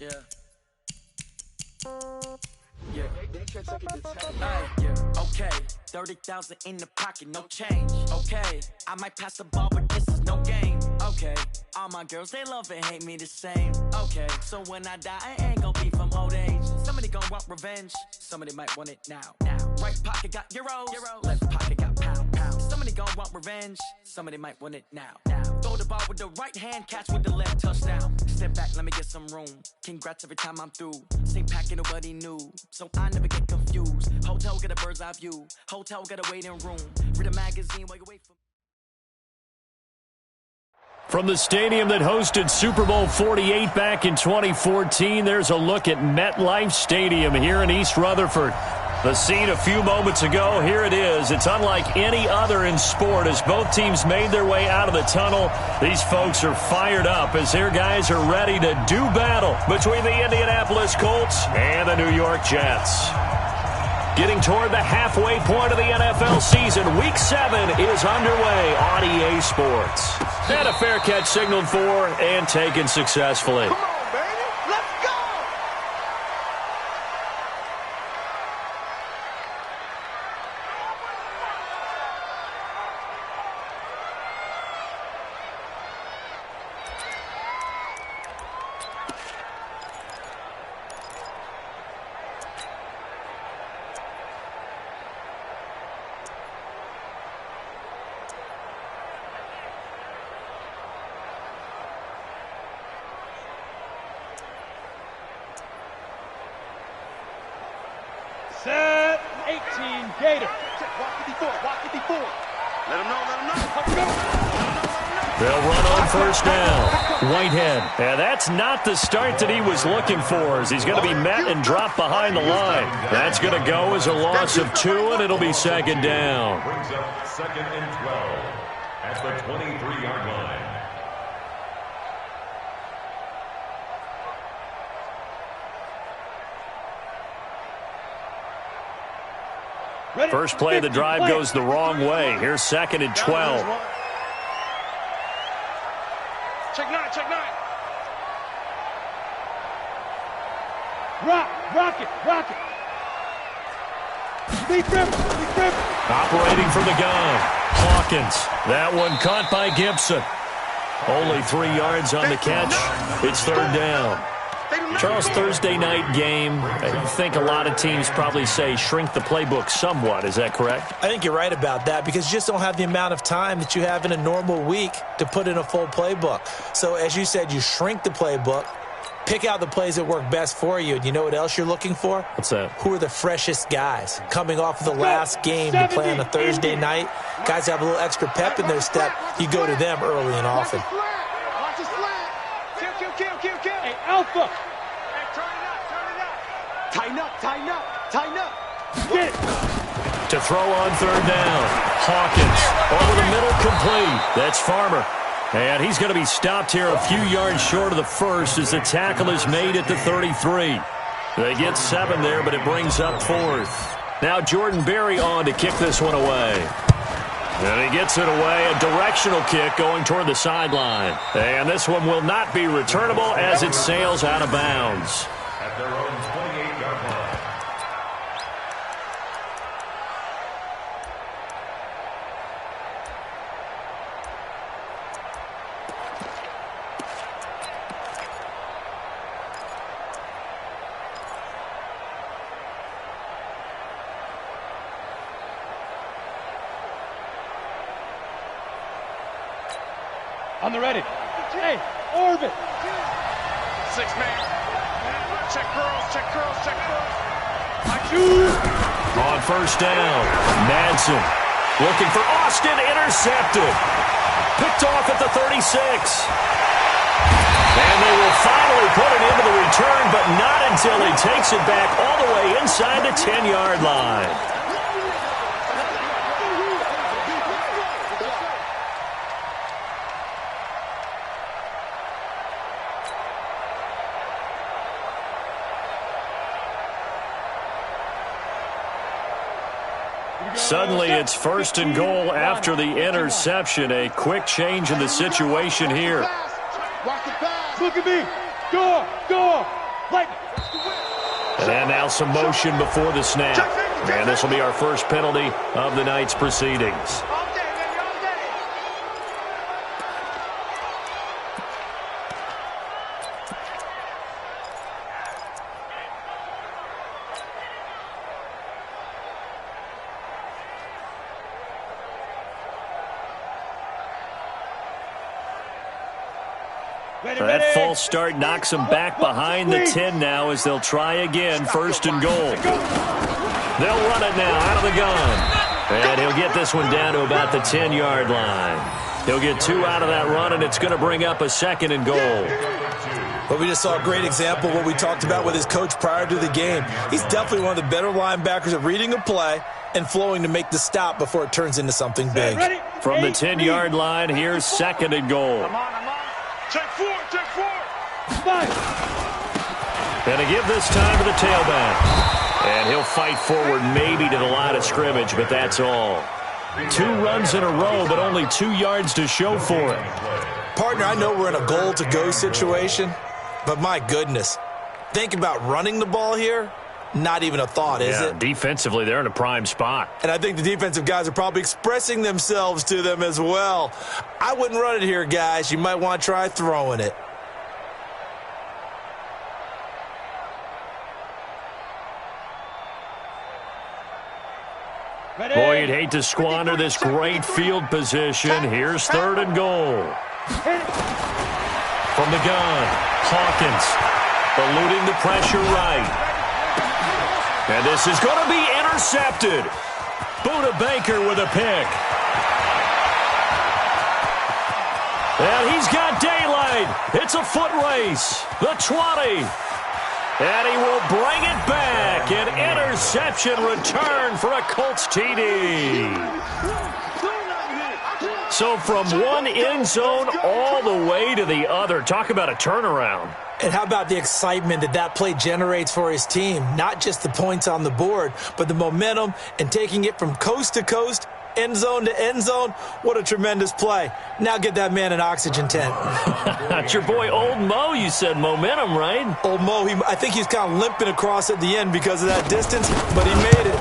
Yeah. Yeah. Yeah. Okay. 30,000 in the pocket, no change. Okay. I might pass the ball, but this is no game. Okay. All my girls, they love and hate me the same. Okay. So when I die, I ain't gonna be from old age. Somebody gonna want revenge. Somebody might want it now. Right pocket got euros. Left pocket got pound. Somebody gonna want revenge. Somebody might want it now. Throw the ball with the right hand, catch with the left, touchdown. Step back, let me get some room. Congrats every time I'm through. Same packet, nobody new. So I never get confused. Hotel get a bird's eye view. Hotel get a waiting room. Read a magazine while you wait for. From the stadium that hosted Super Bowl 48 back in 2014, there's a look at MetLife Stadium here in East Rutherford. The scene a few moments ago, here it is. It's unlike any other in sport as both teams made their way out of the tunnel. These folks are fired up as their guys are ready to do battle between the Indianapolis Colts and the New York Jets. Getting toward the halfway point of the NFL season, Week 7 is underway on EA Sports. And a fair catch signaled for and taken successfully. Come on, baby. Let's go! Set 18, Gator. Walk it before. Let him know. They'll run on first down. Whitehead. And that's not the start that he was looking for as he's going to be met and dropped behind the line. That's going to go as a loss of 2, and it'll be second down. Brings up 2nd and 12 at the 23-yard line. First play of the drive goes the wrong way. Here's 2nd and 12. Check 9. Rock it. Deep rip. Operating from the gun. Hawkins. That one caught by Gibson. Only 3 yards on the catch. It's 3rd down. Charles, Thursday night game, I think a lot of teams probably say shrink the playbook somewhat. Is that correct? I think you're right about that because you just don't have the amount of time that you have in a normal week to put in a full playbook. So as you said, you shrink the playbook, pick out the plays that work best for you. And you know what else you're looking for? What's that? Who are the freshest guys coming off of the last game to play on a Thursday night? Guys have a little extra pep in their step. You go to them early and often. Watch the slant. Kill. Hey, Alpha. Tighten up. Get it. To throw on 3rd down. Hawkins over the middle, complete. That's Farmer. And he's going to be stopped here a few yards short of the first as the tackle is made at the 33. They get 7 there, but it brings up 4th. Now Jordan Berry on to kick this one away. And he gets it away, a directional kick going toward the sideline. And this one will not be returnable as it sails out of bounds. At their own 28-yard line. On the ready. Hey, orbit. 6-man. Check curls. On first down, Madsen looking for Austin, intercepted. Picked off at the 36. And they will finally put it into the return, but not until he takes it back all the way inside the 10-yard line. Suddenly, it's 1st and goal after the interception. A quick change in the situation here. Look at me. Go. And now some motion before the snap. And this will be our first penalty of the night's proceedings. That false start knocks them back behind the 10 now as they'll try again, first and goal. They'll run it now out of the gun. And he'll get this one down to about the 10-yard line. He'll get 2 out of that run, and it's going to bring up a second and goal. But we just saw a great example of what we talked about with his coach prior to the game. He's definitely one of the better linebackers at reading a play and flowing to make the stop before it turns into something big. From the 10-yard line, here's second and goal. Check four. And to give this time to the tailback. And he'll fight forward maybe to the line of scrimmage, but that's all. 2 runs in a row, but only 2 yards to show for it. Partner, I know we're in a goal-to-go situation, but my goodness. Think about running the ball here. Not even a thought, is it? Defensively, they're in a prime spot. And I think the defensive guys are probably expressing themselves to them as well. I wouldn't run it here, guys. You might want to try throwing it. Boy, you'd hate to squander this great field position. Here's third and goal. From the gun, Hawkins eluding the pressure right. And this is going to be intercepted. Buda Baker with a pick. And he's got daylight. It's a foot race. The 20. And he will bring it back. An interception return for a Colts TD. So from one end zone all the way to the other. Talk about a turnaround. And how about the excitement that play generates for his team? Not just the points on the board, but the momentum and taking it from coast to coast, end zone to end zone. What a tremendous play. Now get that man an oxygen tent. That's your boy Old Mo. You said momentum, right? Old Mo, I think he's kind of limping across at the end because of that distance, but he made it.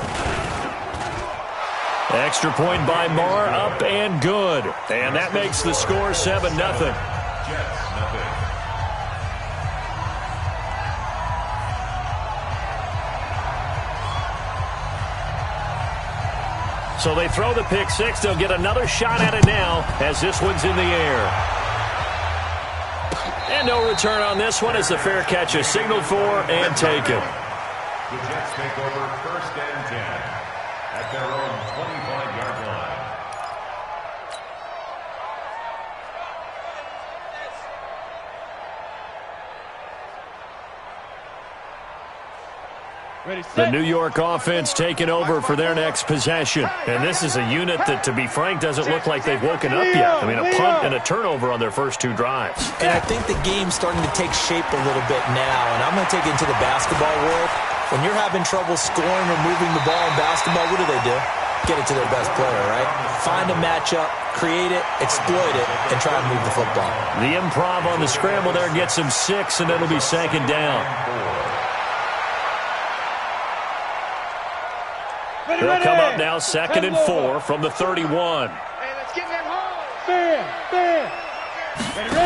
Extra point by Marr, up and good. And that makes the score 7-0. So they throw the pick six. They'll get another shot at it now as this one's in the air. And no return on this one as the fair catch is signaled for and taken. The Jets take over first and 10 at their own 25-yard line. The New York offense taking over for their next possession. And this is a unit that, to be frank, doesn't look like they've woken up yet. I mean, a punt and a turnover on their first 2 drives. And I think the game's starting to take shape a little bit now. And I'm going to take it into the basketball world. When you're having trouble scoring or moving the ball in basketball, what do? Get it to their best player, right? Find a matchup, create it, exploit it, and try to move the football. The improv on the scramble there gets him 6, and it'll be second down. They'll come up now, second and 4 from the 31. Hey, let's get that home. Fair. Ready.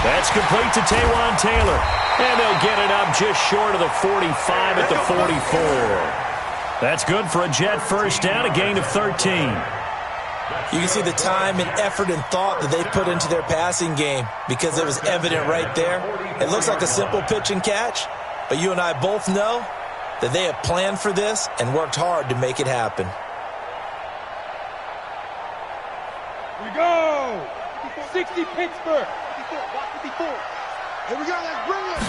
That's complete to Taywan Taylor. And they'll get it up just short of the 45 at the 44. That's good for a Jet first down, a gain of 13. You can see the time and effort and thought that they put into their passing game because it was evident right there. It looks like a simple pitch and catch, but you and I both know that they have planned for this and worked hard to make it happen. We go. 60 Pittsburgh. 54. Here we go. Let's bring it.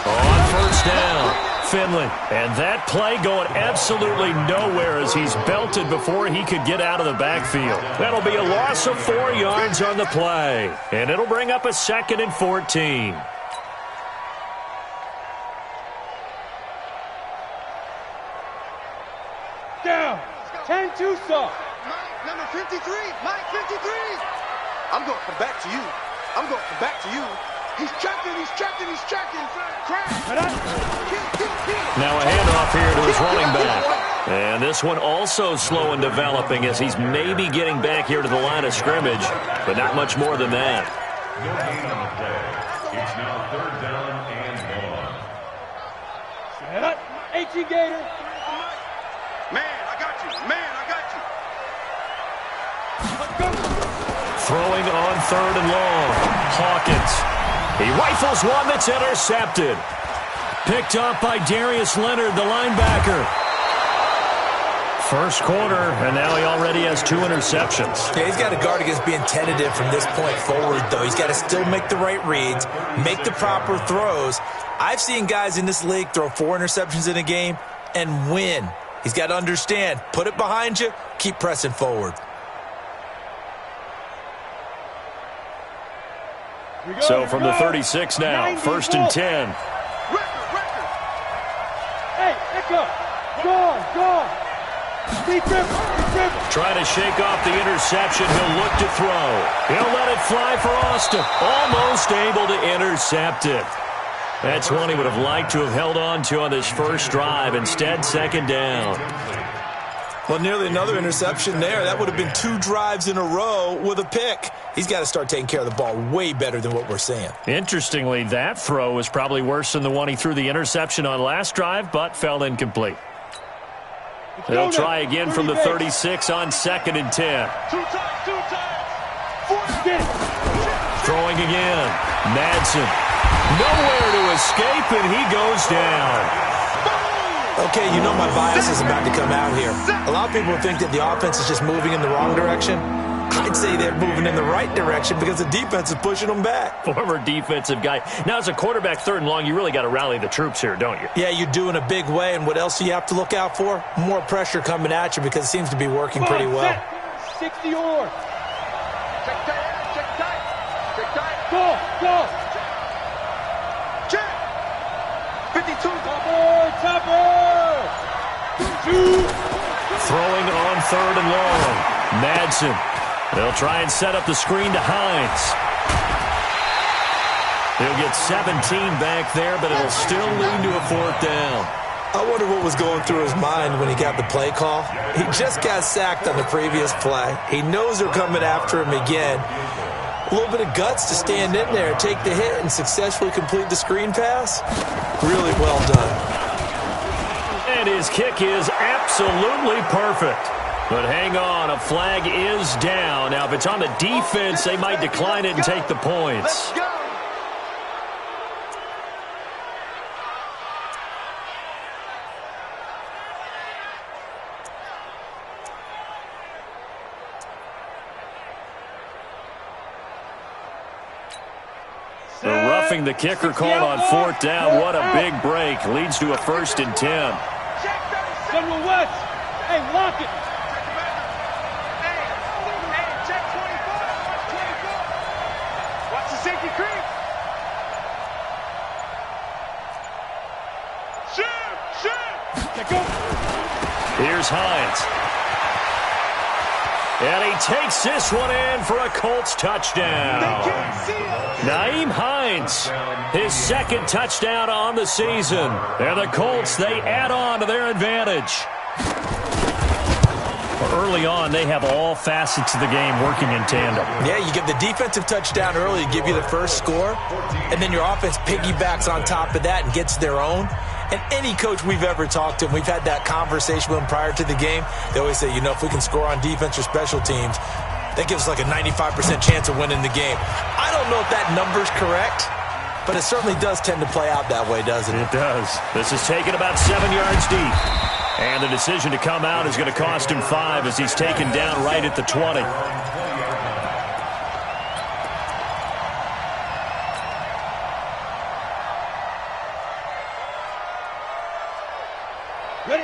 On first down, Finley. And that play going absolutely nowhere as he's belted before he could get out of the backfield. That'll be a loss of 4 yards on the play. And it'll bring up a second and 14. Down. 10 Tucson. Mike, number 53. Mike, 53. I'm going to come back to you. I'm going to come back to you. He's checking. Now a handoff here to his running back. And this one also slow in developing as he's maybe getting back here to the line of scrimmage, but not much more than that. No gain on the play. It's now 3rd down and 1. Set up. 18 Gator. Man, I got you. Throwing on 3rd and long. Hawkins. He rifles one that's intercepted. Picked up by Darius Leonard, the linebacker. First quarter, and now he already has 2 interceptions. Yeah, he's got to guard against being tentative from this point forward, though. He's got to still make the right reads, make the proper throws. I've seen guys in this league throw 4 interceptions in a game and win. He's got to understand, put it behind you, keep pressing forward. So from the 36 now, 1st and 10. Hey, Echo. Go. Trying to shake off the interception. He'll look to throw. He'll let it fly for Austin. Almost able to intercept it. That's one he would have liked to have held on to on this first drive. Instead, 2nd down. Well, nearly another interception there. That would have been 2 drives in a row with a pick. He's got to start taking care of the ball way better than what we're seeing. Interestingly, that throw was probably worse than the one he threw the interception on last drive, but fell incomplete. They'll try again from the 36 on 2nd and 10. 2 times. Throwing again. Madsen. Nowhere to escape, and he goes down. Okay, you know my bias is about to come out here. A lot of people think that the offense is just moving in the wrong direction. I'd say they're moving in the right direction because the defense is pushing them back. Former defensive guy. Now, as a quarterback 3rd and long, you really got to rally the troops here, don't you? Yeah, you do in a big way, and what else do you have to look out for? More pressure coming at you because it seems to be working pretty well. 60 or. Check tight. Go. Check. 52. Topper. 2. Throwing on 3rd and long. Madsen. They'll try and set up the screen to Hines. He'll get 17 back there, but it'll still lead to a 4th down. I wonder what was going through his mind when he got the play call. He just got sacked on the previous play. He knows they're coming after him again. A little bit of guts to stand in there, take the hit, and successfully complete the screen pass. Really well done. And his kick is absolutely perfect. But hang on, a flag is down. Now, if it's on the defense, they might decline it and take the points. Let's go. The roughing the kicker called on 4th down. What a big break. Leads to a 1st and 10. General West. Hey, lock it. Check 24. Watch the safety creep. Shoot. Check go. Here's Hines. And he takes this one in for a Colts touchdown. They can't see it. Naeem Hines, his 2nd touchdown on the season. And the Colts, they add on to their advantage. Early on, they have all facets of the game working in tandem. Yeah, you give the defensive touchdown early to give you the first score, and then your offense piggybacks on top of that and gets their own. And any coach we've ever talked to, and we've had that conversation with them prior to the game, they always say, you know, if we can score on defense or special teams, that gives us like a 95% chance of winning the game. I don't know if that number's correct, but it certainly does tend to play out that way, doesn't it? It does. This is taken about 7 yards deep. And the decision to come out is going to cost him 5 as he's taken down right at the 20.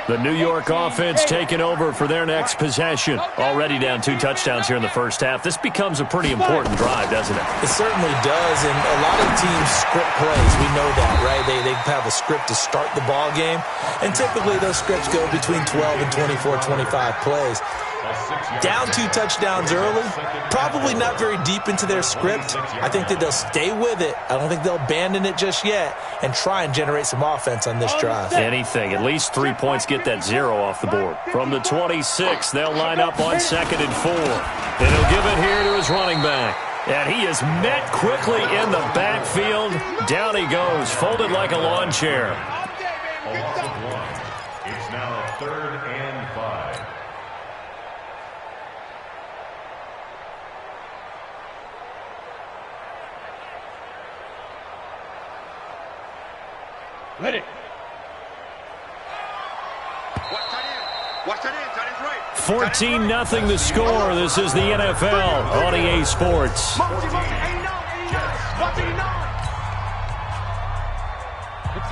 The New York offense taking over for their next possession. Already down 2 touchdowns here in the first half. This becomes a pretty important drive, doesn't it? It certainly does, and a lot of teams script plays. We know that, right? They have a script to start the ball game, and typically those scripts go between 12 and 24, 25 plays. Down 2 touchdowns early, probably not very deep into their script. I think that they'll stay with it. I don't think they'll abandon it just yet and try and generate some offense on this drive. Anything, at least 3 points, get that 0 off the board. From the 26, they'll line up on 2nd and 4. And he'll give it here to his running back. And he is met quickly in the backfield. Down he goes, folded like a lawn chair. A loss of 1. It's now 3rd and 5. Ready. Watch that in. Tight end's right. 14-0 the score. This is the NFL on EA Sports.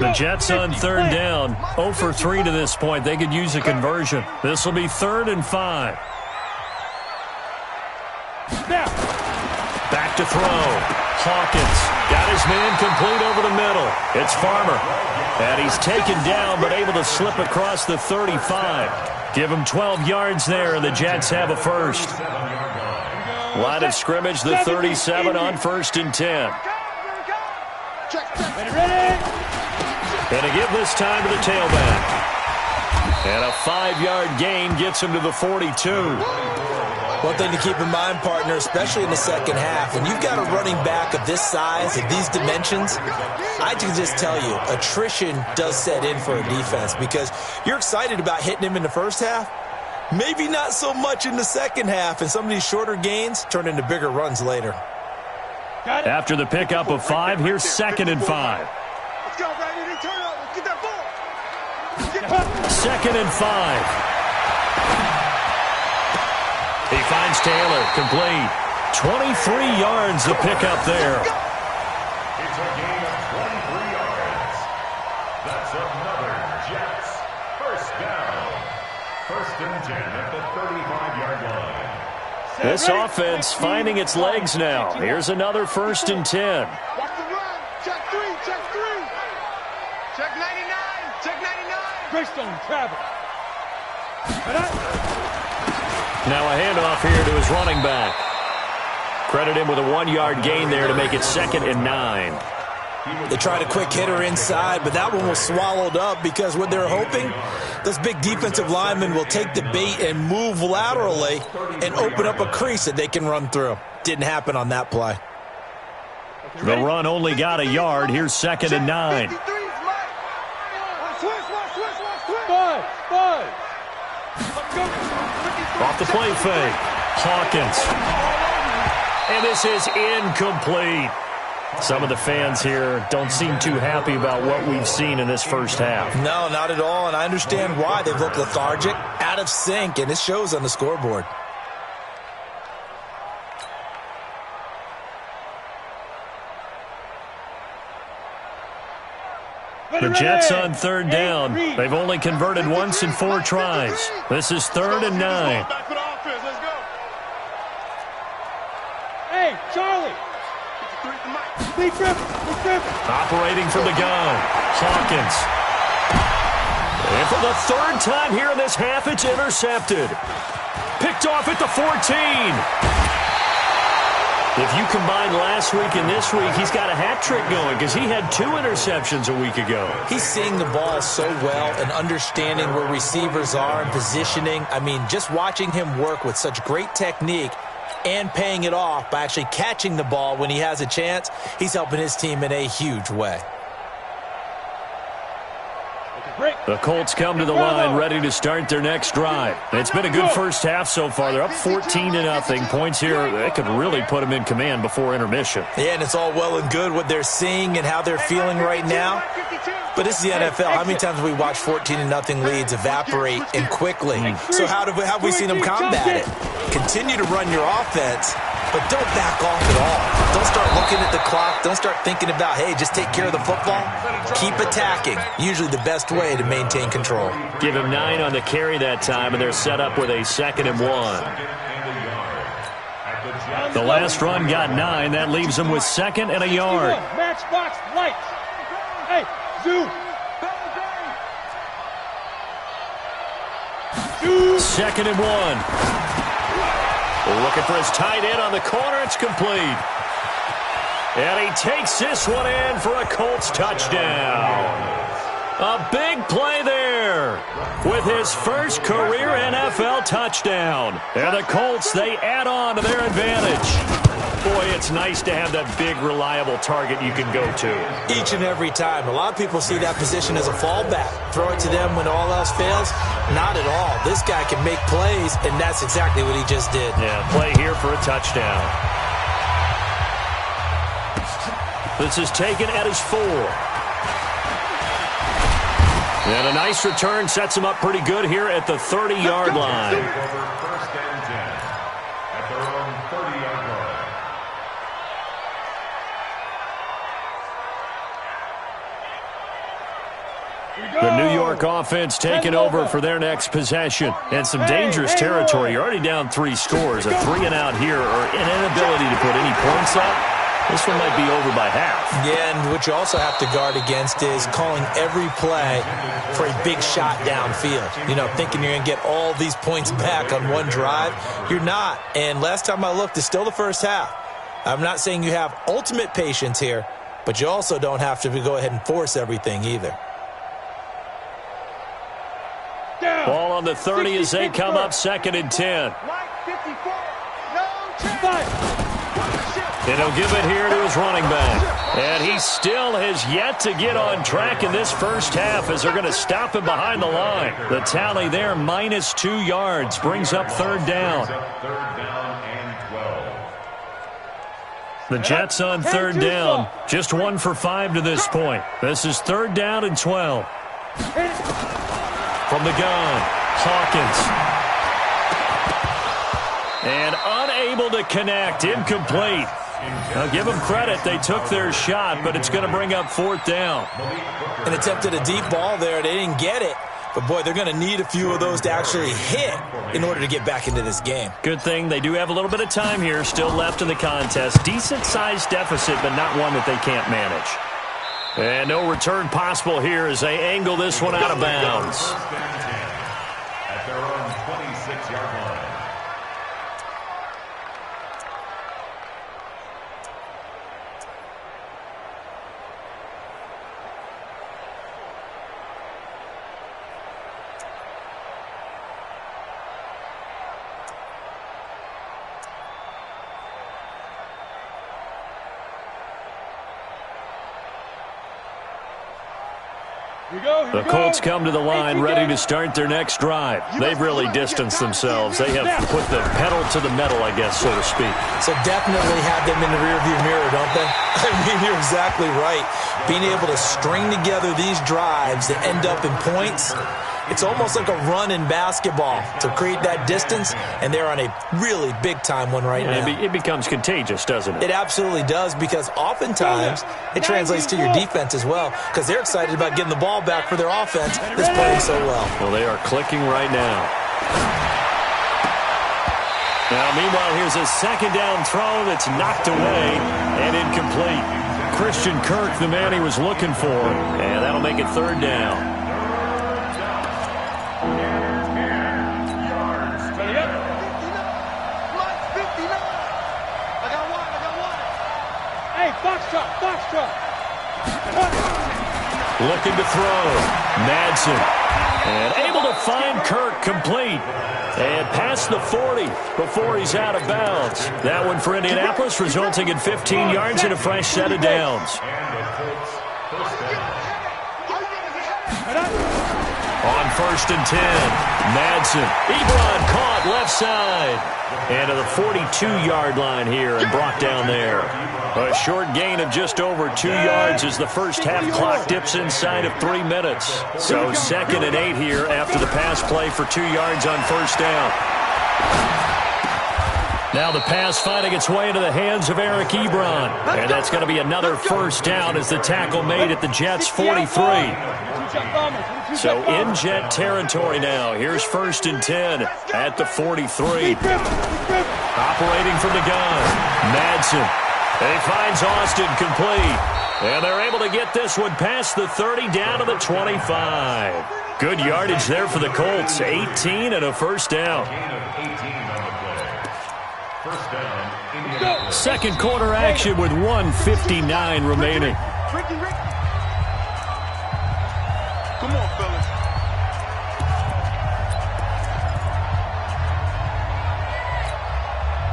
The Jets on 3rd down. 0 for 3 to this point. They could use a conversion. This will be 3rd and 5. Back to throw. Hawkins got his man complete over the middle. It's Farmer. And he's taken down but able to slip across the 35. Give him 12 yards there, and the Jets have a first. Line of scrimmage, the 37 on 1st and 10. And to give this time to the tailback. And a 5-yard gain gets him to the 42. One thing to keep in mind, partner, especially in the second half, when you've got a running back of this size, of these dimensions, I can just tell you, attrition does set in for a defense because you're excited about hitting him in the first half, maybe not so much in the second half, and some of these shorter gains turn into bigger runs later. After the pickup of 5, here's 2nd and 5. Let's go, Brandon. Turn up. Get that ball. 2nd and 5. He finds Taylor, complete. 23 yards to pick up there. It's a gain of 23 yards. That's another Jets first down. 1st and 10 at the 35-yard line. This offense finding its legs now. Here's another 1st and 10. Watch the run. Check 3. Check 3. Check 99. Check 99. Greystone travel. Now a handoff here to his running back. Credit him with a 1-yard gain there to make it 2nd and 9. They tried a quick hitter inside, but that one was swallowed up because what they're hoping, those big defensive linemen will take the bait and move laterally and open up a crease that they can run through. Didn't happen on that play. The run only got a yard. Here's 2nd and 9. Off the play fake. Hawkins. And this is incomplete. Some of the fans here don't seem too happy about what we've seen in this first half. No, not at all, and I understand why. They've looked lethargic, out of sync, and it shows on the scoreboard. The Jets on 3rd down. They've only converted once in 4 tries. This is 3rd and 9. Hey, Charlie. Be tripping. Operating from the gun. Hawkins. And for the 3rd time here in this half, it's intercepted. Picked off at the 14. If you combine last week and this week, he's got a hat trick going because he had 2 interceptions a week ago. He's seeing the ball so well and understanding where receivers are and positioning. I mean, just watching him work with such great technique and paying it off by actually catching the ball when he has a chance, he's helping his team in a huge way. The Colts come to the line ready to start their next drive. It's been a good first half so far. They're up 14-0. Points here, they could really put them in command before intermission. Yeah, and it's all well and good what they're seeing and how they're feeling right now. But this is the NFL. How many times have we watched 14-0 leads evaporate and quickly? So how have we seen them combat it? Continue to run your offense, but don't back off at all. Don't start looking at the clock. Don't start thinking about, hey, just take care of the football. Keep attacking. Usually the best way to maintain control. Give him 9 on the carry that time, and they're set up with a 2nd and 1. The last run got 9. That leaves them with 2nd and a yard. Matchbox lights. Hey, zoom. 2nd and 1. Looking for his tight end on the corner. It's complete. And he takes this one in for a Colts touchdown. A big play there with his first career NFL touchdown. And the Colts, they add on to their advantage. Boy, it's nice to have that big, reliable target you can go to. Each and every time. A lot of people see that position as a fallback. Throw it to them when all else fails. Not at all. This guy can make plays, and that's exactly what he just did. Yeah, play here for a touchdown. This is taken at his 4. And a nice return sets him up pretty good here at the 30-yard line. Over 1st and 10 at their own 30-yard line. The New York offense taking over for their next possession. And some dangerous territory. You're already down 3 scores. A 3-and-out here or an inability to put any points up. This one might be over by half. Yeah, and what you also have to guard against is calling every play for a big shot downfield. You know, thinking you're going to get all these points back on one drive. You're not. And last time I looked, it's still the first half. I'm not saying you have ultimate patience here, but you also don't have to go ahead and force everything either. Ball on the 30 as they come up 2nd and 10. And he'll give it here to his running back. And he still has yet to get on track in this first half as they're going to stop him behind the line. The tally there, minus 2 yards, brings up 3rd down. The Jets on 3rd down, just 1 for 5 to this point. This is 3rd down and 12. From the gun, Hawkins. And unable to connect, incomplete. Now, give them credit. They took their shot, but it's going to bring up 4th down. An attempt at a deep ball there. They didn't get it. But, boy, they're going to need a few of those to actually hit in order to get back into this game. Good thing they do have a little bit of time here still left in the contest. Decent-sized deficit, but not one that they can't manage. And no return possible here as they angle this one out of bounds. At their own 26-yard line. The Colts come to the line ready to start their next drive. They've really distanced themselves. They have put the pedal to the metal, I guess, so to speak. So definitely have them in the rearview mirror, don't they? I mean, you're exactly right. Being able to string together these drives that end up in points, it's almost like a run in basketball to create that distance, and they're on a really big-time one right now. It becomes contagious, doesn't it? It absolutely does, because oftentimes it translates to your defense as well, because they're excited about getting the ball back for their offense that's playing so well. Well, they are clicking right now. Now, meanwhile, here's a 2nd down throw that's knocked away and incomplete. Christian Kirk, the man he was looking for, and that'll make it 3rd down. Looking to throw. Madsen. And able to find Kirk complete. And past the 40 before he's out of bounds. That one for Indianapolis, resulting in 15 yards and a fresh set of downs. On 1st and 10, Madsen. Ebron caught left side. And to the 42-yard line here and brought down there. A short gain of just over 2 yards as the first half clock dips inside of 3 minutes. So 2nd and 8 here after the pass play for 2 yards on 1st down. Now the pass finding its way into the hands of Eric Ebron. And that's going to be another 1st down as the tackle made at the Jets' 43. So in Jet territory now. Here's 1st and 10 at the 43. Operating from the gun, Madsen. And he finds Austin complete. And they're able to get this one past the 30 down to the 25. Good yardage there for the Colts. 18 and a first down. Gain of 18 on the play. First down, Indianapolis. Second quarter action with 1:59 remaining. Ricky. Come on, fellas.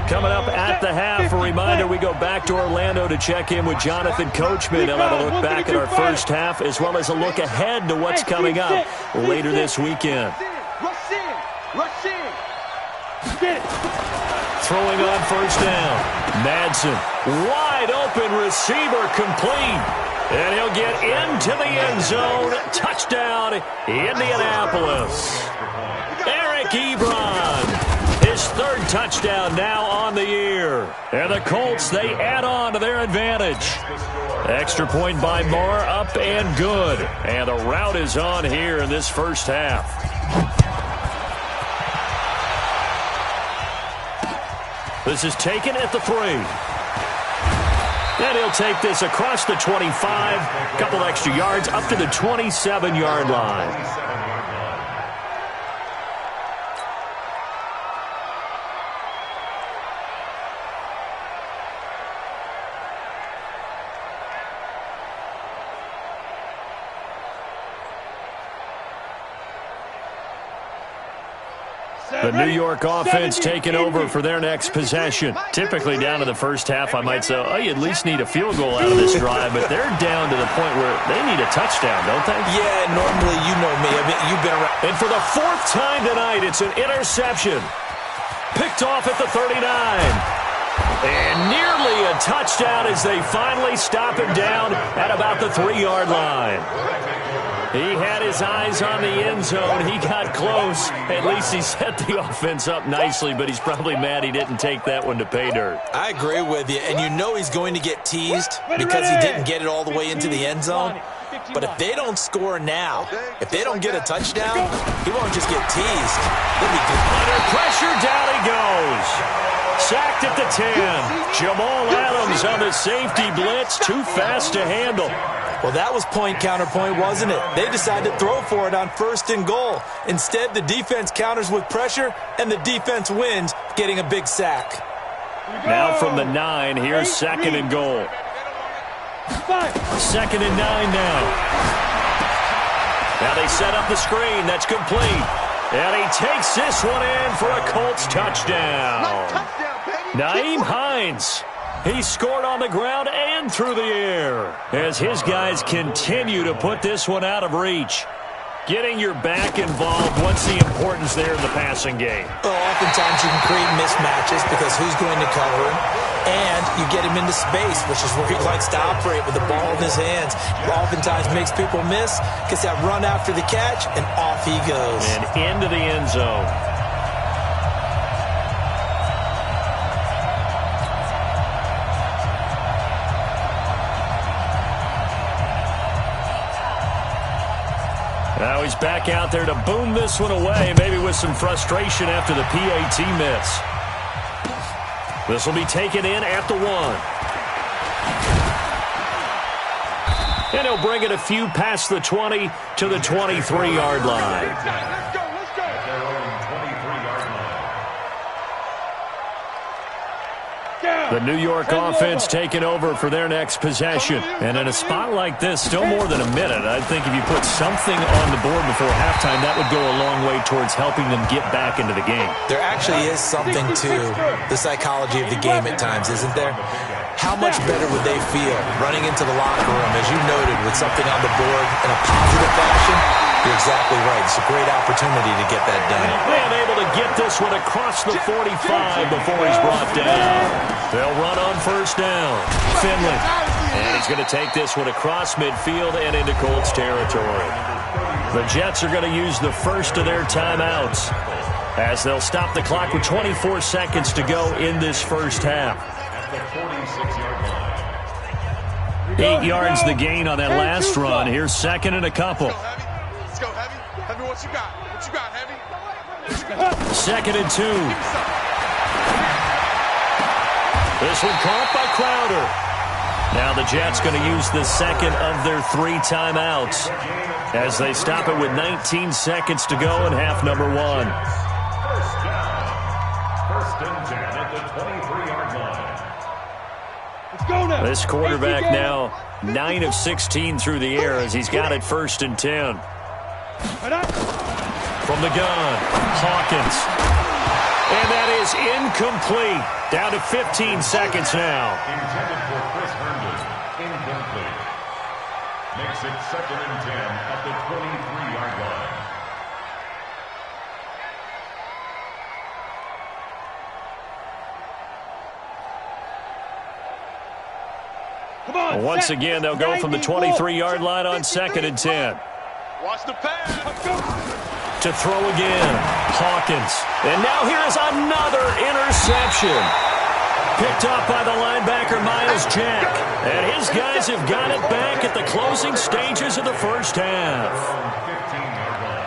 Coming up at the half, a reminder, we go back to Orlando to check in with Jonathan Coachman. He'll have a look back at our first half as well as a look ahead to what's coming up later this weekend. Rush in. Throwing on first down. Madsen, wide open receiver, complete. And he'll get into the end zone. Touchdown, Indianapolis. Eric Ebron. His third touchdown now on the year. And the Colts, they add on to their advantage. Extra point by Marr, up and good. And the route is on here in this first half. This is taken at the 3. And he'll take this across the 25. Couple extra yards up to the 27-yard line. The New York offense taking over for their next possession. Typically down to the first half, I might say, oh, you at least need a field goal out of this drive, but they're down to the point where they need a touchdown, don't they? Yeah, normally, you know me. I mean, you've been around. And for the 4th time tonight, it's an interception. Picked off at the 39. And nearly a touchdown as they finally stop him down at about the 3-yard line. He had his eyes on the end zone. He got close. At least he set the offense up nicely, but he's probably mad he didn't take that one to pay dirt. I agree with you, and you know he's going to get teased because he didn't get it all the way into the end zone. But if they don't score now, if they don't get a touchdown, he won't just get teased. He'll be good. Under pressure, down he goes. Sacked at the 10. Jamal Adams on the safety blitz, too fast to handle. Well, that was point counterpoint, wasn't it? They decided to throw for it on 1st and goal. Instead, the defense counters with pressure, and the defense wins, getting a big sack. Now from the 9, here's 2nd and goal. 2nd and 9 now. Now they set up the screen. That's complete. And he takes this one in for a Colts touchdown. Nyheim Hines. He scored on the ground and through the air as his guys continue to put this one out of reach. Getting your back involved, what's the importance there in the passing game? Well, oftentimes you can create mismatches because who's going to cover him? And you get him into space, which is where he likes to operate with the ball in his hands. Oftentimes makes people miss, gets that run after the catch, and off he goes. And into the end zone. Now he's back out there to boom this one away, maybe with some frustration after the PAT miss. This will be taken in at the 1. And he'll bring it a few past the 20 to the 23-yard line. Let's go. The New York offense taking over for their next possession. And in a spot like this, still more than a minute, I think if you put something on the board before halftime, that would go a long way towards helping them get back into the game. There actually is something to the psychology of the game at times, isn't there? How much better would they feel running into the locker room, as you noted, with something on the board in a positive fashion? You're exactly right. It's a great opportunity to get that done. And able to get this one across the 45 before he's brought down. They'll run on first down. Finley. And he's going to take this one across midfield and into Colts territory. The Jets are going to use the first of their timeouts as they'll stop the clock with 24 seconds to go in this first half. 8 yards the gain on that last run. Here's 2nd and a couple. Let's go, Heavy. Heavy, what you got? What you got, Heavy? 2nd and 2. This one caught by Crowder. Now the Jets going to use the second of their 3 timeouts as they stop it with 19 seconds to go in half number 1. First down. First and 10 at the 23-yard line. Let's go now. This quarterback now 9 of 16 through the air as he's got it first and 10. From the gun, Hawkins. And that is incomplete. Down to 15 seconds now. Intended for Chris Herndon. Incomplete. Makes it second and 10 at the 23-yard line. Come on, Once again, they'll go from the 23-yard line on second and 10. Watch the pass. To throw again, Hawkins. And now here's another interception. Picked up by the linebacker, Miles Jack. And his guys have got it back at the closing stages of the first half. 15-yard line.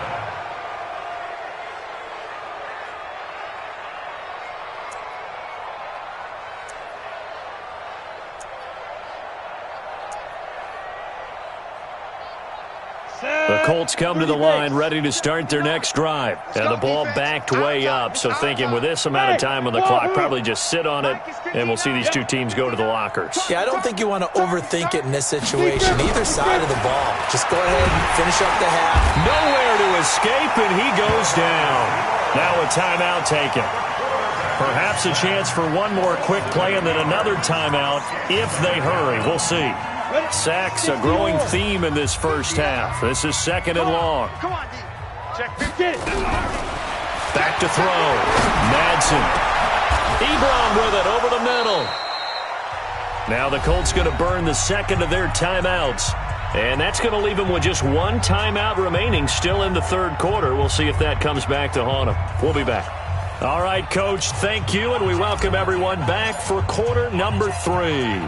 The Colts come to the line ready to start their next drive. And the ball backed way up, so thinking with this amount of time on the clock, probably just sit on it, and we'll see these two teams go to the lockers. Yeah, I don't think you want to overthink it in this situation, either side of the ball. Just go ahead and finish up the half. Nowhere to escape, and he goes down. Now a timeout taken. Perhaps a chance for one more quick play and then another timeout if they hurry. We'll see. Sacks, a growing theme in this first half. This is second and long. Come on, D. Check 15. Back to throw. Madsen. Ebron with it over the middle. Now the Colts going to burn the second of their timeouts. And that's going to leave them with just one timeout remaining still in the third quarter. We'll see if that comes back to haunt them. We'll be back. All right, Coach, thank you, and we welcome everyone back for quarter number 3.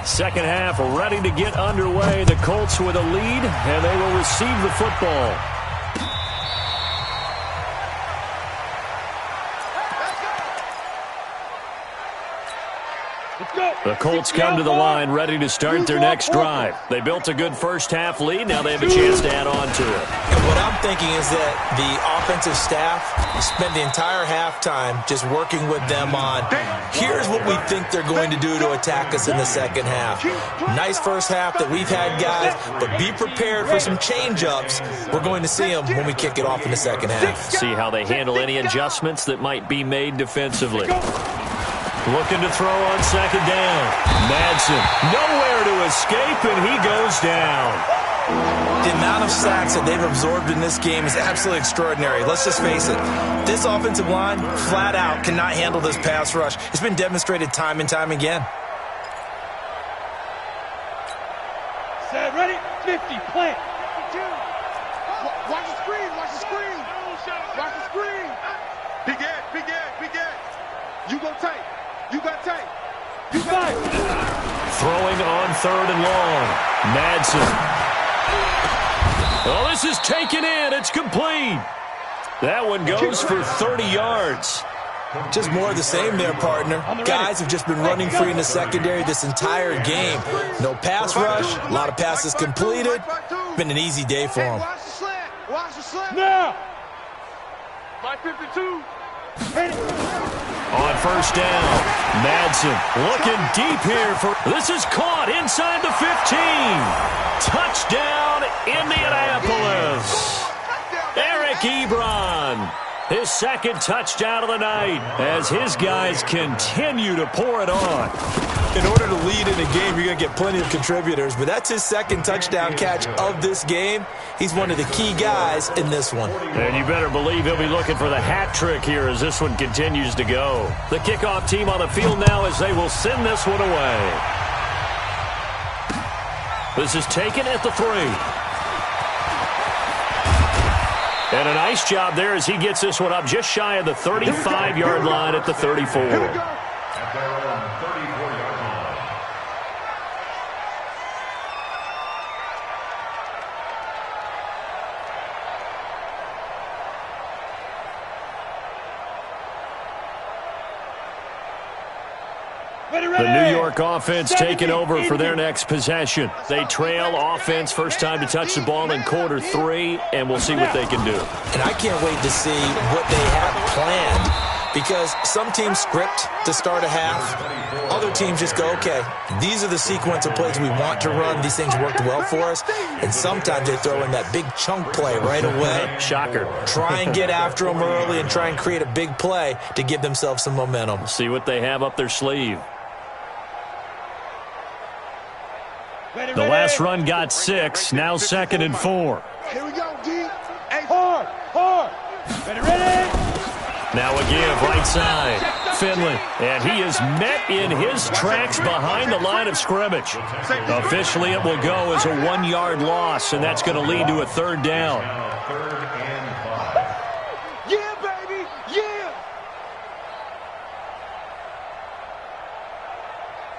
Second half ready to get underway. The Colts with a lead, and they will receive the football. The Colts come to the line ready to start their next drive. They built a good first half lead. Now they have a chance to add on to it. And what I'm thinking is that the offensive staff spent the entire halftime just working with them on, here's what we think they're going to do to attack us in the second half. Nice first half that we've had, guys, but be prepared for some change-ups. We're going to see them when we kick it off in the second half. See how they handle any adjustments that might be made defensively. Looking to throw on second down. Madsen, nowhere to escape, and he goes down. The amount of sacks that they've absorbed in this game is absolutely extraordinary. Let's just face it. This offensive line, flat out, cannot handle this pass rush. It's been demonstrated time and time again. Set, ready, 50, plant. 52. Watch the screen. Watch the screen. Watch the screen. Big Ed, Big Ed, Big Ed. You go tight. You got tight. You got it. Throwing on third and long. Madsen. Oh, this is taken in. It's complete. That one goes for 30 yards. Just more of the same there, partner. Guys have just been running free in the secondary this entire game. No pass rush, a lot of passes completed. Been an easy day for them. Watch the slant. Watch the slant. Now. My 52. On first down, Madsen looking deep here for... This is caught inside the 15. Touchdown, Indianapolis. Eric Ebron, his second touchdown of the night as his guys continue to pour it on. In order to lead in a game, you're going to get plenty of contributors, but that's his second touchdown catch of this game. He's one of the key guys in this one. And you better believe he'll be looking for the hat trick here as this one continues to go. The kickoff team on the field now as they will send this one away. This is taken at the 3. And a nice job there as he gets this one up just shy of the 35-yard line at the 34. At their own 34-yard line. The New York offense taking over for their next possession. They trail offense first time to touch the ball in quarter 3, and we'll see what they can do. And I can't wait to see what they have planned, because some teams script to start a half. Other teams just go, okay, these are the sequence of plays we want to run. These things worked well for us. And sometimes they throw in that big chunk play right away. Shocker. Try and get after them early and try and create a big play to give themselves some momentum. See what they have up their sleeve. The last run got 6, now 2nd and 4. Here we go, D. Hey, Hard. Ready. Now a give, right side. Finley, and he is met in his tracks behind the line of scrimmage. Officially, it will go as a 1-yard loss, and that's going to lead to a 3rd down. Yeah, baby, yeah.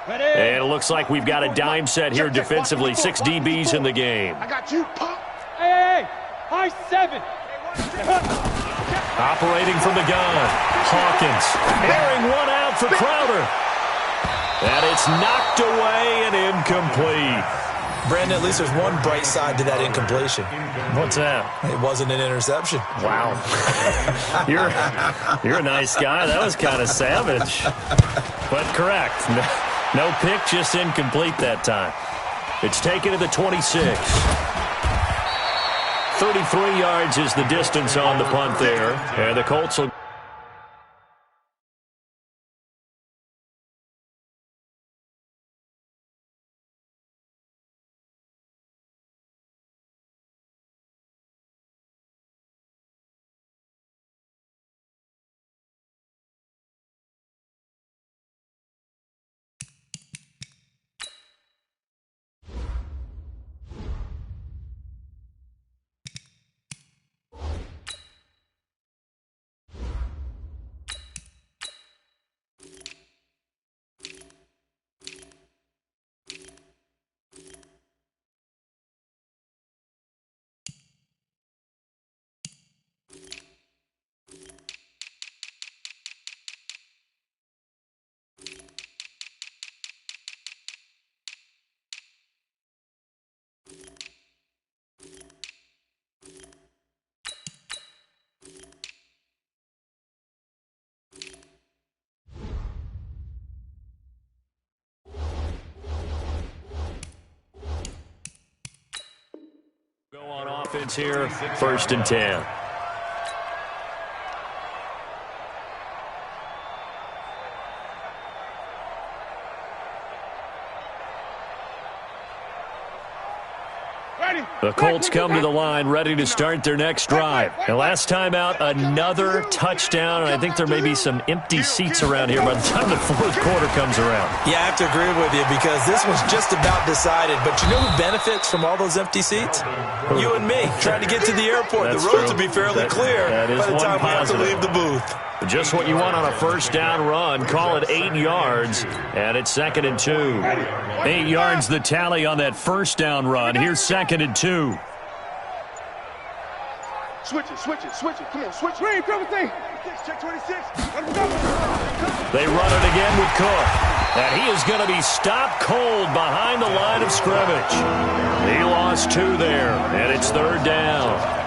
Ready. And it looks like we've got a dime set here defensively. 6 DBs in the game. I got you, pop. Hey. High 7. Operating from the gun, Hawkins. Airing one out for Crowder. And it's knocked away and incomplete. Brandon, at least there's one bright side to that incompletion. What's that? It wasn't an interception. Wow. You're a nice guy. That was kind of savage. But correct. No pick, just incomplete that time. It's taken to the 26. 33 yards is the distance on the punt there. And the Colts will... Go on offense here, 1st and 10. The Colts come to the line ready to start their next drive. And last time out, another touchdown, and I think there may be some empty seats around here by the time the 4th quarter comes around. Yeah, I have to agree with you, because this one's just about decided. But you know who benefits from all those empty seats? You and me, trying to get to the airport. That's the roads true. will be fairly clear that is by the time we have to positive. leave the booth. Just what you want on a 1st down run. Call it 8 yards, and it's 2nd and 2. 8 yards the tally on that 1st down run. Here's 2nd and 2. Switch it. Come on, switch it. Green, cover thing. Check 26. They run it again with Cook. And he is going to be stopped cold behind the line of scrimmage. He lost 2 there, and it's 3rd down.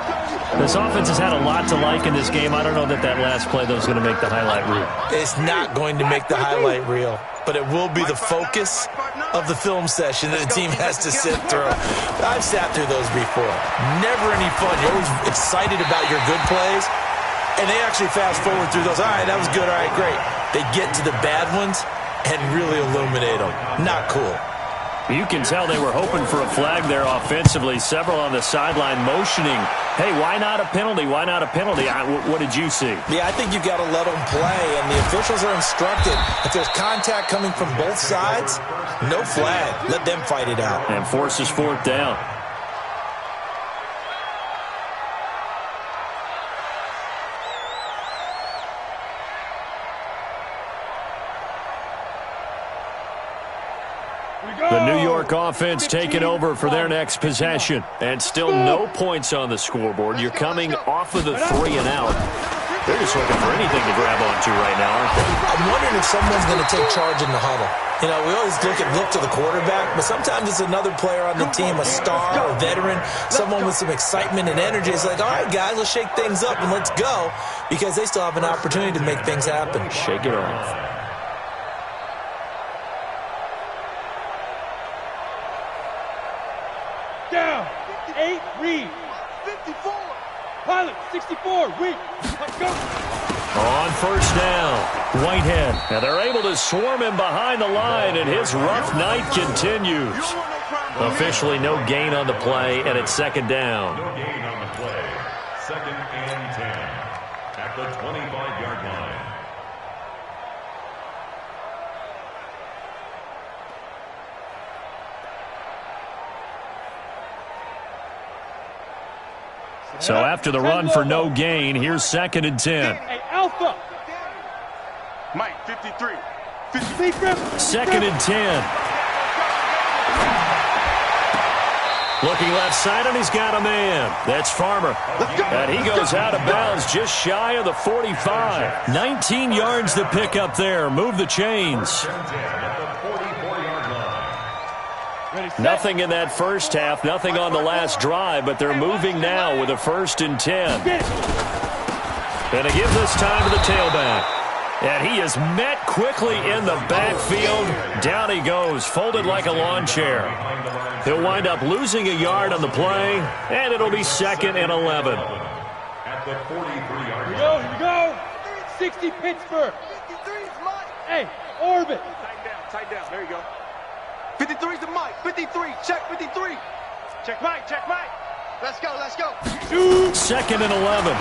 This offense has had a lot to like in this game. I don't know that last play, though, is going to make the highlight reel. It's not going to make the highlight reel, but it will be the focus of the film session that the team has to sit through. I've sat through those before. Never any fun. You're always excited about your good plays, and they actually fast forward through those. All right, that was good. All right, great. They get to the bad ones and really illuminate them. Not cool. You can tell they were hoping for a flag there offensively. Several on the sideline motioning, hey, why not a penalty? Why not a penalty? What did you see? Yeah, I think you've got to let them play, and the officials are instructed. If there's contact coming from both sides, no flag. Let them fight it out. And forces 4th down. The New York offense taking over for their next possession. And still no points on the scoreboard. You're coming off of the 3 and out. They're just looking for anything to grab onto right now, aren't they? I'm wondering if someone's going to take charge in the huddle. You know, we always look to the quarterback, but sometimes it's another player on the team, a star, a veteran, someone with some excitement and energy. It's like, all right, guys, let's shake things up and let's go, because they still have an opportunity to make things happen. Shake it off. Down. 8, read. 54. Pilot, 64, read. Let's go. On first down, Whitehead. Now they're able to swarm him behind the line, and his rough night continues. Officially no gain on the play, and it's second down. No gain on the play. Second and 10 at the 25-yard line. So after the run for no gain, here's second and 10. Hey, Alpha. Mike, 53. 53. Second and 10. Looking left side, and he's got a man. That's Farmer. And he goes out of bounds just shy of the 45. 19 yards to pick up there. Move the chains. Nothing in that first half, nothing on the last drive, but they're moving now with a first and 10. And to give this time to the tailback. And he is met quickly in the backfield. Down he goes, folded like a lawn chair. He'll wind up losing a yard on the play, and it'll be second and 11. At the 43-yard line. Here we go. 60 Pittsburgh. 53 is Mike. Hey, orbit. Tight down. There you go. 53 is the Mike. 53. Check 53. Check Mike. Let's go. Second and 11.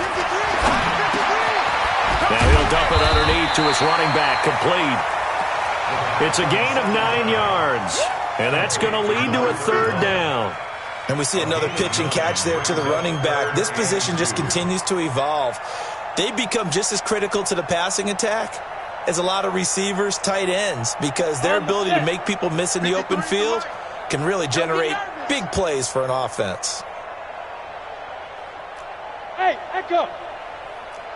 Now he'll dump it underneath to his running back, complete. It's a gain of 9 yards, and that's going to lead to a third down. And we see another pitch and catch there to the running back. This position just continues to evolve. They become just as critical to the passing attack as a lot of receivers, tight ends, because their ability to make people miss in the open field can really generate big plays for an offense. Hey, Echo.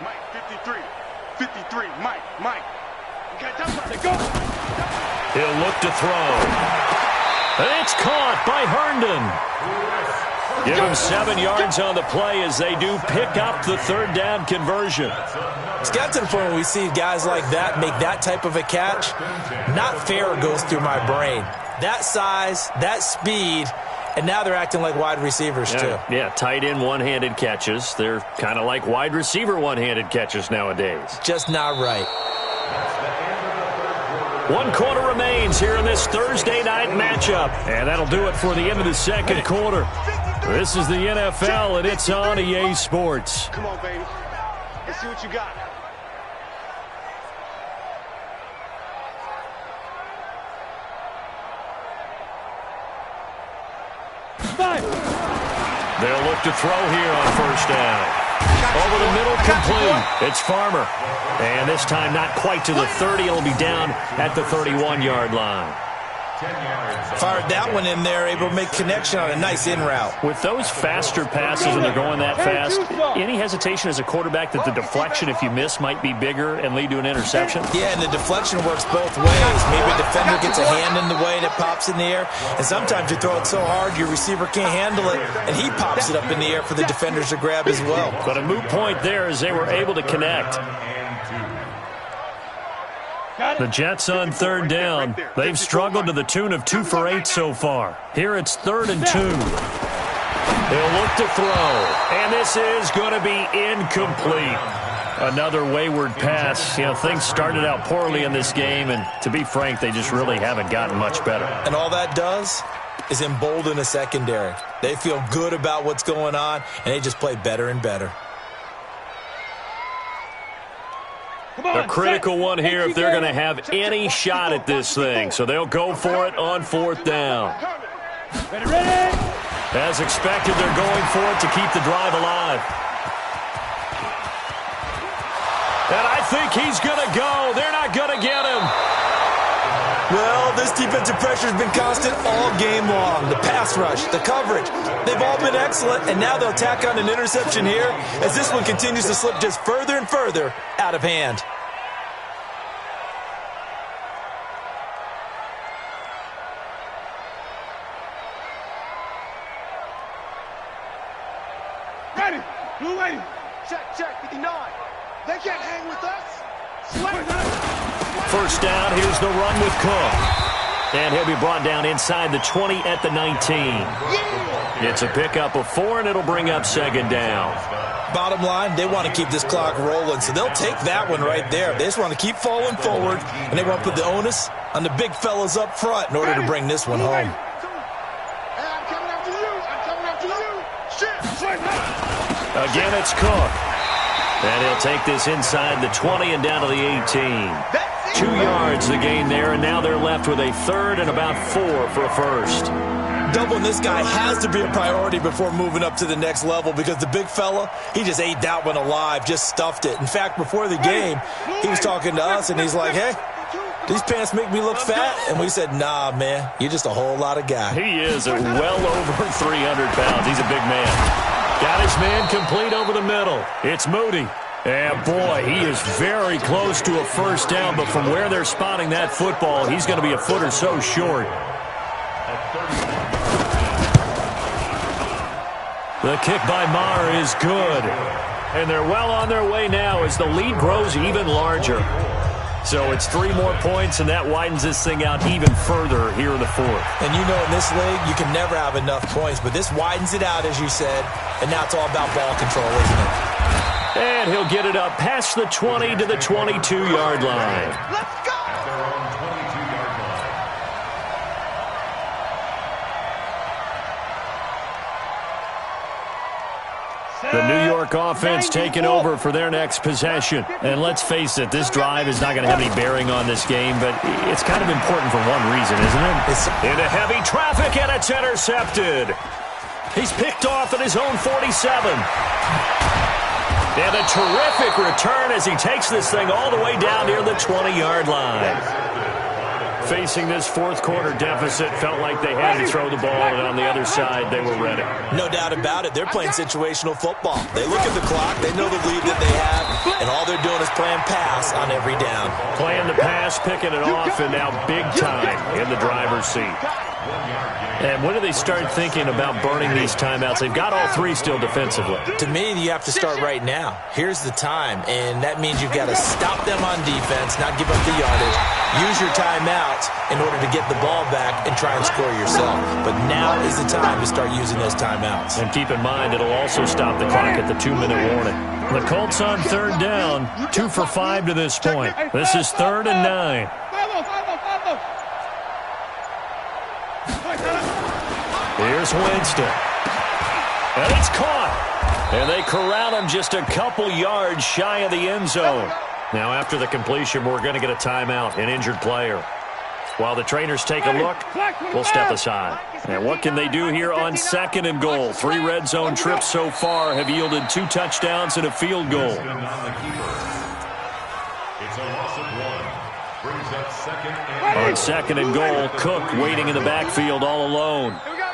Mike, 53. 53. Mike. Let's go. He'll look to throw. And it's caught by Herndon. Give him 7 yards on the play as they do pick up the third down conversion. It's got to the point where we see guys like that make that type of a catch. Not fair goes through my brain. That size, that speed, and now they're acting like wide receivers too. Yeah, tight end one-handed catches. They're kind of like wide receiver one-handed catches nowadays. Just not right. 1 quarter remains here in this Thursday night matchup. And that'll do it for the end of the second quarter. This is the NFL, and it's on EA Sports. Come on, baby. Let's see what you got. They'll look to throw here on first down. Over the middle, complete. It's Farmer. And this time not quite to the 30. It'll be down at the 31-yard line. Fired that one in there, able to make connection on a nice in route. With those faster passes when they're going that fast, any hesitation as a quarterback that the deflection, if you miss, might be bigger and lead to an interception? Yeah, and the deflection works both ways. Maybe a defender gets a hand in the way and it pops in the air, and sometimes you throw it so hard your receiver can't handle it, and he pops it up in the air for the defenders to grab as well. But a moot point there as they were able to connect. The Jets on third down. They've struggled to the tune of 2 for 8 so far. Here it's 3rd and 2. They'll look to throw. And this is going to be incomplete. Another wayward pass. You know, things started out poorly in this game, and to be frank, they just really haven't gotten much better. And all that does is embolden the secondary. They feel good about what's going on, and they just play better and better. A critical one here if they're going to have any shot at this thing. So they'll go for it on 4th down. Ready. As expected, they're going for it to keep the drive alive. And I think he's going to go. They're not going to get him. Well, this defense defensive pressure has been constant all game long. The pass rush, the coverage, they've all been excellent, and now they'll tack on an interception here as this one continues to slip just further and further out of hand. Ready. Blue lady. Check, 59. They can't hang with us. First down, here's the run with Cook. And he'll be brought down inside the 20 at the 19. It's a pickup of 4, and it'll bring up second down. Bottom line, they want to keep this clock rolling, so they'll take that one right there. They just want to keep falling forward, and they want to put the onus on the big fellas up front in order to bring this one home. I'm coming after you. Shit. Again, it's Cook. And he'll take this inside the 20 and down to the 18. 2 yards the gain there, and now they're left with a third and about 4 for a first. Doubling this guy has to be a priority before moving up to the next level because the big fella, he just ate that one alive, just stuffed it. In fact, before the game, he was talking to us, and he's like, hey, these pants make me look fat. And we said, nah, man, you're just a whole lot of guy. He is at well over 300 pounds. He's a big man. Got his man complete over the middle. It's Moody. And, boy, he is very close to a first down, but from where they're spotting that football, he's going to be a foot or so short. The kick by Maher is good. And they're well on their way now as the lead grows even larger. So it's 3 more points, and that widens this thing out even further here in the fourth. And you know in this league, you can never have enough points, but this widens it out, as you said, and now it's all about ball control, isn't it? And he'll get it up past the 20 to the 22-yard line. Let's go. At their own 22-yard line. The New York offense taking over for their next possession. And let's face it, this drive is not going to have any bearing on this game, but it's kind of important for one reason, isn't it? It's into heavy traffic, and it's intercepted. He's picked off at his own 47. And a terrific return as he takes this thing all the way down near the 20-yard line. Facing this fourth quarter deficit, felt like they had to throw the ball, and on the other side, they were ready. No doubt about it. They're playing situational football. They look at the clock, they know the lead that they have, and all they're doing is playing pass on every down. Playing the pass, picking it off, and now big time in the driver's seat. And when do they start thinking about burning these timeouts? They've got all 3 still defensively. To me, you have to start right now. Here's the time, and that means you've got to stop them on defense, not give up the yardage, use your timeouts in order to get the ball back and try and score yourself. But now is the time to start using those timeouts. And keep in mind, it'll also stop the clock at the 2-minute warning. The Colts on third down, 2 for 5 to this point. This is 3rd and 9. Here's Winston. And it's caught. And they corral him just a couple yards shy of the end zone. Now, after the completion, we're going to get a timeout, an injured player. While the trainers take a look, we'll step aside. And what can they do here on 2nd and goal? 3 red zone trips so far have yielded 2 touchdowns and a field goal. It's a loss of 1. Brings up 2nd and On 2nd and goal, Cook waiting in the backfield all alone. Here we go.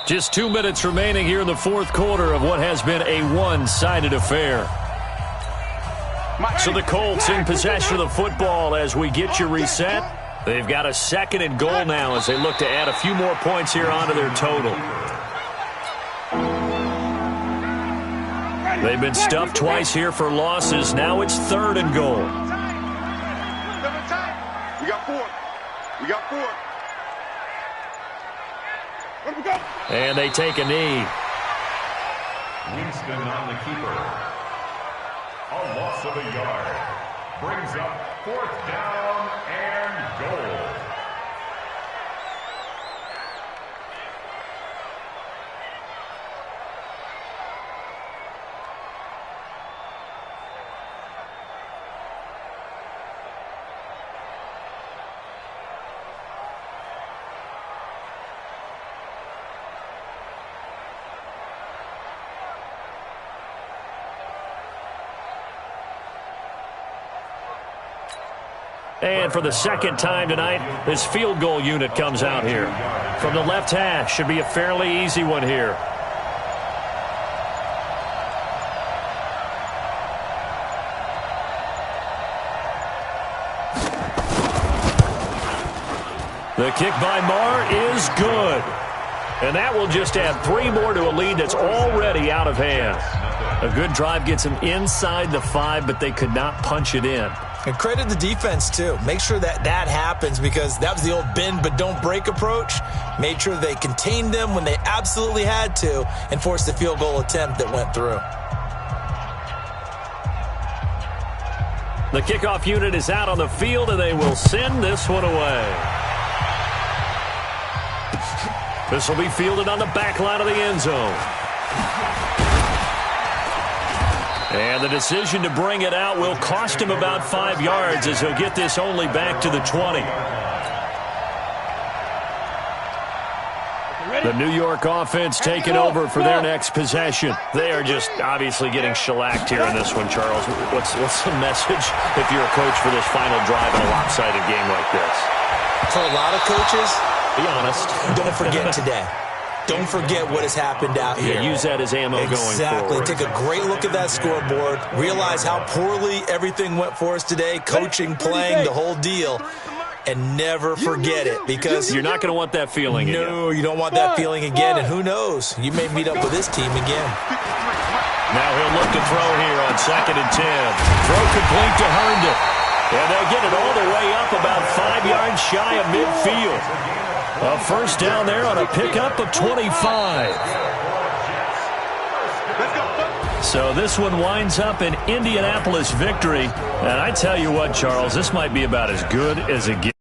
Just 2 minutes remaining here in the fourth quarter of what has been a one-sided affair. So the Colts in possession of the football as we get you reset. They've got a 2nd and goal now as they look to add a few more points here onto their total. They've been stuffed twice here for losses. Now it's 3rd and goal. We got 4. And they take a knee. Winston on the keeper. A loss of a yard. Brings up 4th down and goal. And for the second time tonight, this field goal unit comes out here. From the left hash, should be a fairly easy one here. The kick by Marr is good. And that will just add 3 more to a lead that's already out of hand. A good drive gets them inside the 5, but they could not punch it in. And credit the defense, too. Make sure that happens, because that was the old bend but don't break approach. Made sure they contained them when they absolutely had to and forced the field goal attempt that went through. The kickoff unit is out on the field, and they will send this one away. This will be fielded on the back line of the end zone. And the decision to bring it out will cost him about 5 yards, as he'll get this only back to the 20. The New York offense taking over for their next possession. They are just obviously getting shellacked here in this one, Charles. What's the message if you're a coach for this final drive in a lopsided game like this? For a lot of coaches, be honest, don't forget today. Don't forget what has happened out here. Use that as ammo going forward. Exactly. Take a great look at that scoreboard. Realize how poorly everything went for us today. Coaching, playing, the whole deal. And never forget it, because you're not going to want that feeling again. No, you don't want that feeling again. And who knows? You may meet up with this team again. Now he'll look to throw here on 2nd and 10. Throw complete to Herndon. And they'll get it all the way up about 5 yards shy of midfield. A first down there on a pickup of 25. So this one winds up an Indianapolis victory. And I tell you what, Charles, this might be about as good as it gets.